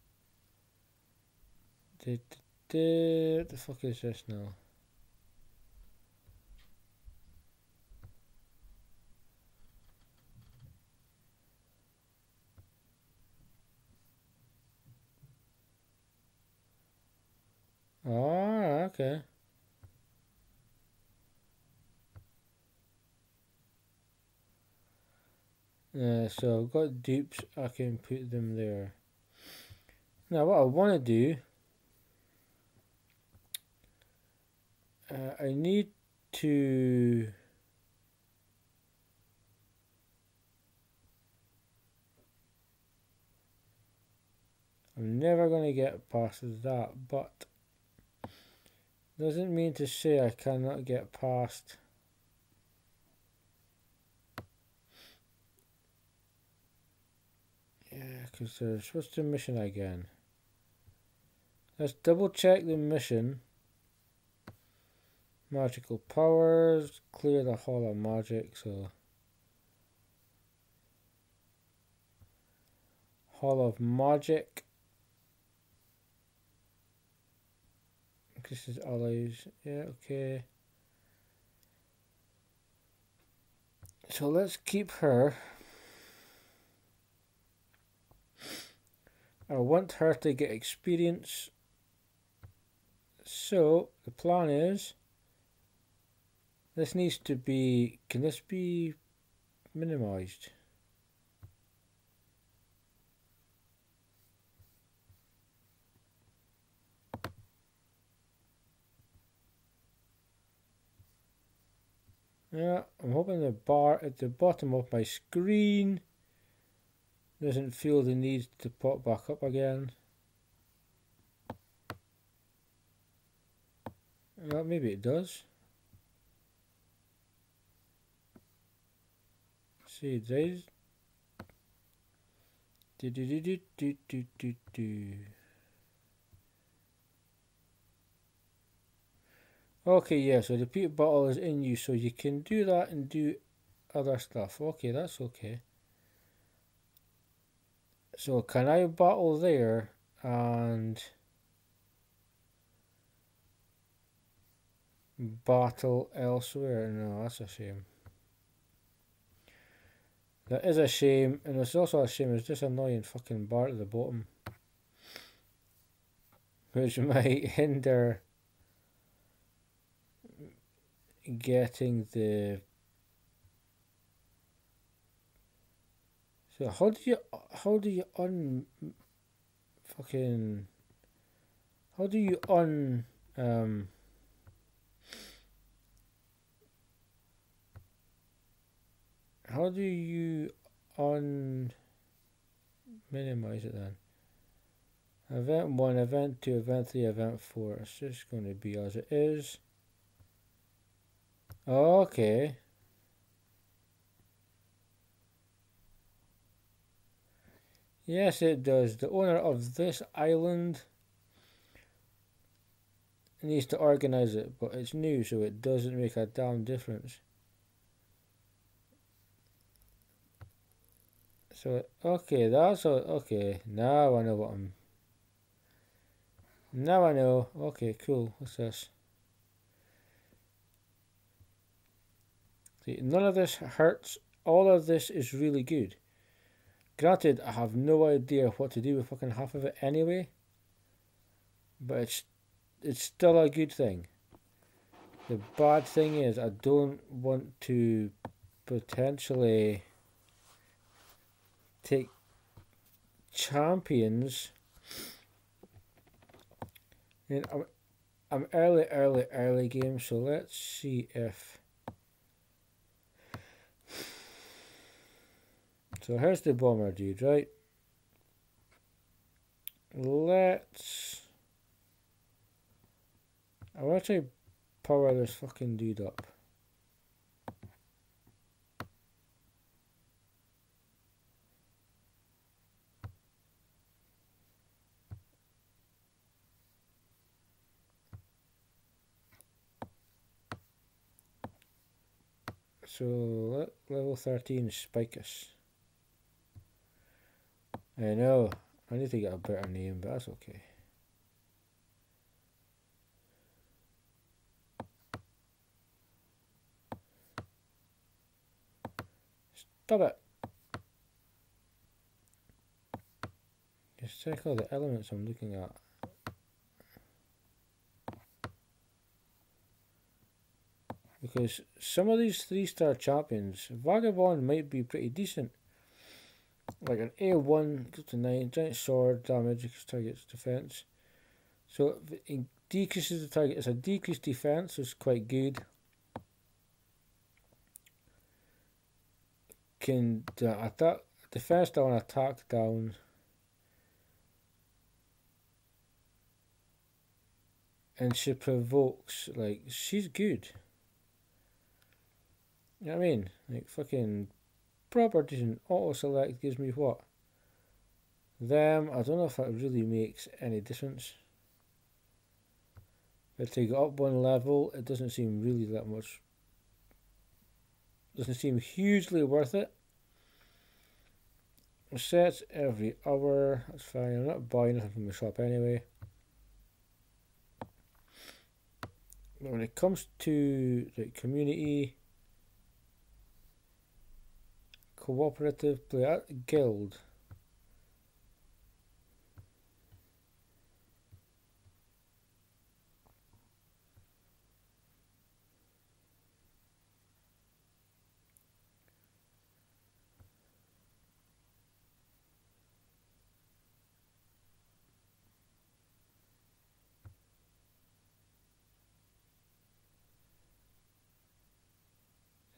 The fuck is this now? Ah, okay. So I've got dupes, I can put them there. Now what I want to do, I need to I'm never going to get past that, but doesn't mean to say I cannot get past because there's what's the mission again? Let's double check the mission. Magical powers, clear the hall of magic, so hall of magic. This is allies, yeah, okay. So let's keep her. I want her to get experience. So the plan is this needs to be, can this be minimized? Yeah, I'm hoping the bar at the bottom of my screen doesn't feel the need to pop back up again. Well, maybe it does. See, these. Okay, yeah, so the repeat bottle is in use, so you can do that and do other stuff. Okay, that's okay. So can I battle there and battle elsewhere? No, that's a shame. That is a shame, and it's also a shame it's this annoying fucking bar at the bottom, which might hinder getting the. So how do you un fucking how do you un how do you un minimize it then? Event 1, event 2, event 3, event 4. It's just going to be as it is. Okay. Yes, it does. The owner of this island needs to organize it, but it's new, so it doesn't make a damn difference. So, okay, that's all. Okay, now I know what I'm. Now I know. Okay, cool. What's this? See, none of this hurts. All of this is really good. Granted, I have no idea what to do with fucking half of it anyway, but it's still a good thing. The bad thing is I don't want to potentially take champions. And I'm early game, so let's see if. So here's the bomber dude, right? Let's. I want to power this fucking dude up. So let level 13 spike us. I know, I need to get a better name, but that's okay. Stop it! Just check all the elements I'm looking at. Because some of these 3-star champions, Vagabond might be pretty decent. Like an A1 goes to 9, giant sword damage, target's defense. So it decreases the target, it's a decreased defense, so it's quite good. Can attack, defense down, attack down. And she provokes, like, she's good. You know what I mean? Like, fucking properties and auto select gives me what? Them, I don't know if that really makes any difference. If they go up one level, it doesn't seem really that much. Doesn't seem hugely worth it. Sets every hour, that's fine. I'm not buying anything from the shop anyway. But when it comes to the community, cooperative play at guild,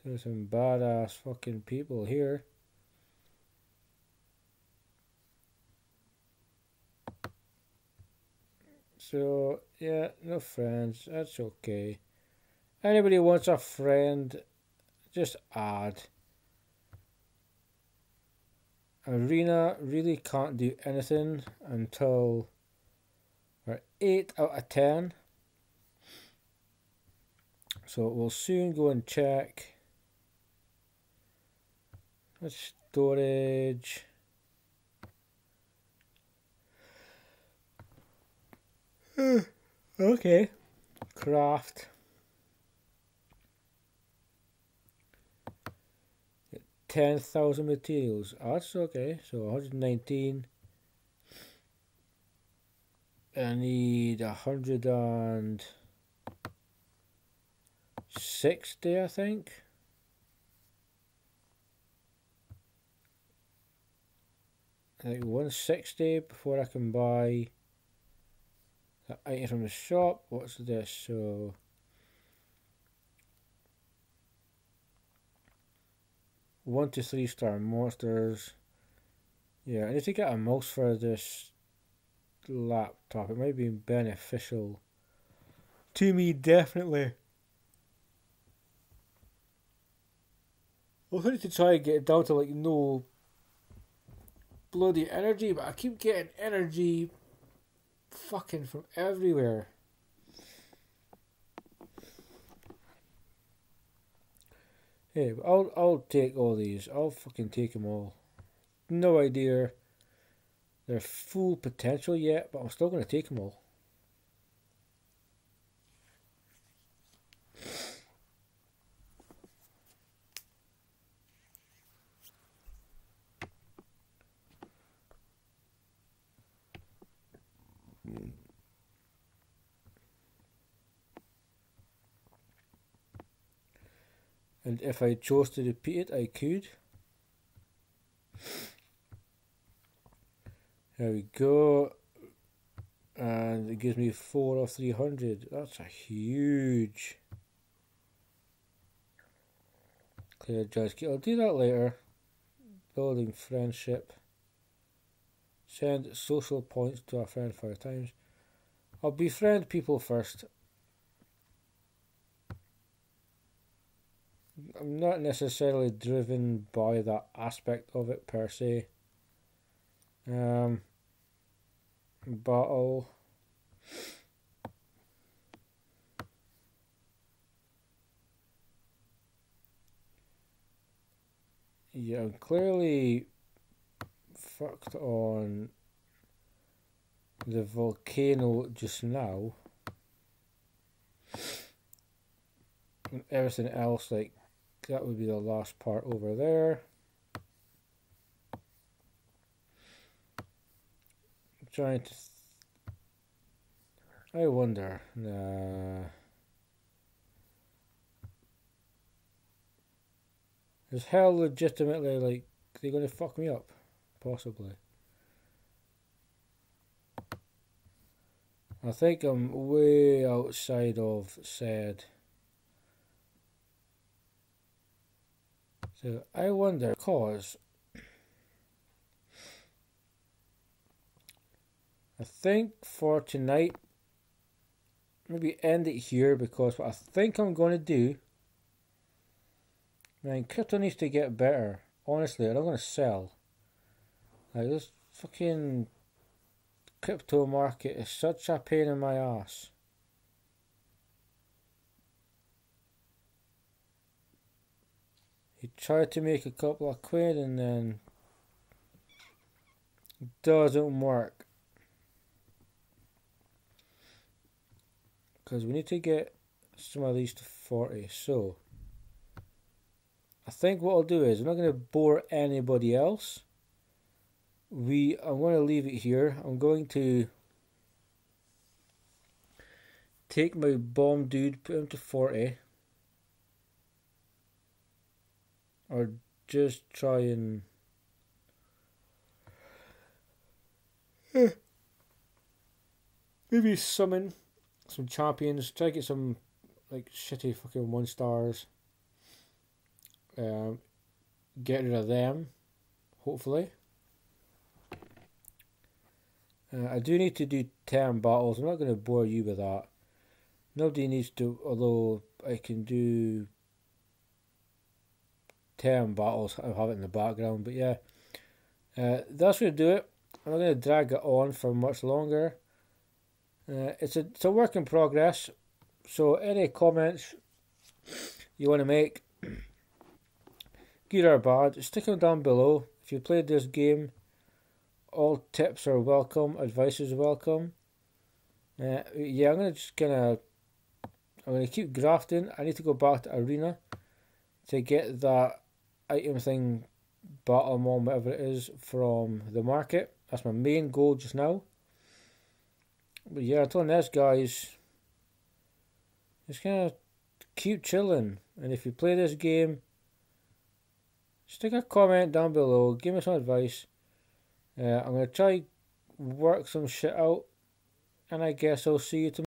there's some badass fucking people here. So yeah, no friends, that's okay. Anybody wants a friend, just add. Arena really can't do anything until we're 8 out of 10. So we'll soon go and check. Storage. Okay. Craft. 10,000 materials. Oh, that's okay. So 119. I need 160, I think. I think 160 before I can buy that item from the shop. What's this? So 1 to 3 star monsters. Yeah, I need to get a mouse for this laptop. It might be beneficial to me, definitely. I was going to try and get it down to like no bloody energy, but I keep getting energy fucking from everywhere. Hey, but I'll take all these. I'll fucking take them all. No idea their full potential yet, but I'm still going to take them all. And if I chose to repeat it, I could. There we go. And it gives me 4 of 300. That's a huge clear judge. I'll do that later. Building friendship. Send social points to a friend 5 times. I'll befriend people first. I'm not necessarily driven by that aspect of it per se. Battle. Yeah, I'm clearly fucked on the volcano just now. And everything else, like, that would be the last part over there. I'm trying to... I wonder... Nah... Is hell legitimately, like, they're gonna fuck me up? possibly. I think I'm way outside of said. So I wonder, cause I think for tonight, maybe end it here, because what I think I'm going to do, man, crypto needs to get better. Honestly, I'm not going to sell. Like, this fucking crypto market is such a pain in my ass. You try to make a couple of quid and then it doesn't work. Because we need to get some of these to 40. So I think what I'll do is, I'm not going to bore anybody else. I'm going to leave it here. I'm going to take my bomb dude, put him to 40. Or just try and maybe summon some champions. Try to get some like shitty fucking 1-stars. Get rid of them, hopefully. I do need to do 10 battles. I'm not going to bore you with that. Nobody needs to, although I can do 10 battles. I'll have it in the background, but yeah. That's going to do it. I'm not going to drag it on for much longer. It's a work in progress. So any comments you want to make, good or bad, stick them down below. If you played this game, all tips are welcome, advice is welcome. Yeah, I'm gonna keep grafting. I need to go back to arena to get that item thing, bottom on whatever it is, from the market. That's my main goal just now. But yeah, until next, guys, just gonna keep chilling. And if you play this game, stick a comment down below, give me some advice. I'm going to try work some shit out, and I guess I'll see you tomorrow.